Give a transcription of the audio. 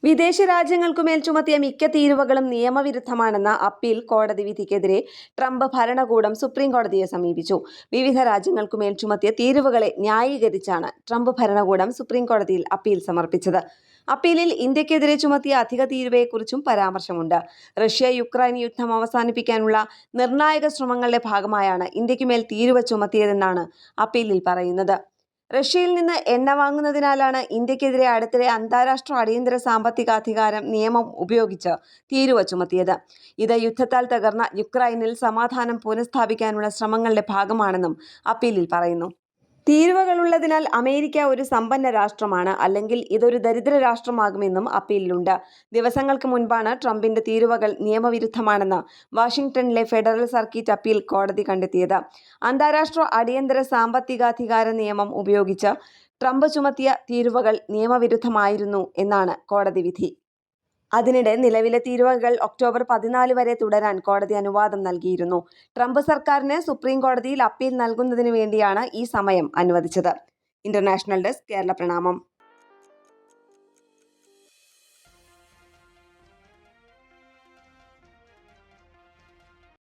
വിദേശ രാജ്യങ്ങൾക്കുമേൽ ചുമത്തിയ മിക്ക തീരുവകളും നിയമവിരുദ്ധമാണെന്ന അപ്പീൽ കോടതി വിധിക്കെതിരെ ട്രംപ് ഭരണകൂടം സുപ്രീം കോടതിയെ സമീപിച്ചു. വിവിധ രാജ്യങ്ങൾക്കുമേൽ ചുമത്തിയ തീരുവകളെ ന്യായീകരിച്ചാണ് ട്രംപ് ഭരണകൂടം സുപ്രീം കോടതിയിൽ അപ്പീൽ സമർപ്പിച്ചത്. അപ്പീലിൽ ഇന്ത്യക്കെതിരെ ചുമത്തിയ അധിക തീരുവയെക്കുറിച്ചും പരാമർശമുണ്ട്. റഷ്യ-യുക്രൈൻ യുദ്ധം അവസാനിപ്പിക്കാനുള്ള നിർണായക ശ്രമങ്ങളുടെ ഭാഗമായാണ് ഇന്ത്യക്കുമേൽ തീരുവ ചുമത്തിയതെന്നാണ് അപ്പീലിൽ പറയുന്നത്. റഷ്യയിൽ നിന്ന് എണ്ണ വാങ്ങുന്നതിനാലാണ് ഇന്ത്യക്കെതിരെ അടുത്തിടെ അന്താരാഷ്ട്ര അടിയന്തര സാമ്പത്തികാധികാരം നിയമം ഉപയോഗിച്ച് തീരുവ ചുമത്തിയത്. ഇത് യുദ്ധത്താൽ തകർന്ന യുക്രൈനിൽ സമാധാനം പുനഃസ്ഥാപിക്കാനുള്ള ശ്രമങ്ങളുടെ ഭാഗമാണെന്നും അപ്പീലിൽ പറയുന്നു. തീരുവകളുള്ളതിനാൽ അമേരിക്ക ഒരു സമ്പന്ന രാഷ്ട്രമാണ്, അല്ലെങ്കിൽ ഇതൊരു ദരിദ്ര രാഷ്ട്രമാകുമെന്നും അപ്പീലിലുണ്ട്. ദിവസങ്ങൾക്ക് മുൻപാണ് ട്രംപിന്റെ തീരുവകൾ നിയമവിരുദ്ധമാണെന്ന് വാഷിംഗ്ടണിലെ ഫെഡറൽ സർക്കിറ്റ് അപ്പീൽ കോടതി കണ്ടെത്തിയത്. അന്താരാഷ്ട്ര അടിയന്തര സാമ്പത്തികാധികാര നിയമം ഉപയോഗിച്ച് ട്രംപ് ചുമത്തിയ തീരുവകൾ നിയമവിരുദ്ധമായിരുന്നു എന്നാണ് കോടതി വിധി. അതിനിടെ നിലവിലെ തീരുവകൾ ഒക്ടോബർ 14 വരെ തുടരാൻ കോടതി അനുവാദം നൽകിയിരുന്നു. ട്രംപ് സർക്കാരിന് സുപ്രീം കോടതിയിൽ അപ്പീൽ നൽകുന്നതിന് വേണ്ടിയാണ് ഈ സമയം അനുവദിച്ചത്. ഇന്റർനാഷണൽ ഡെസ്ക്, കേരള പ്രണാമം.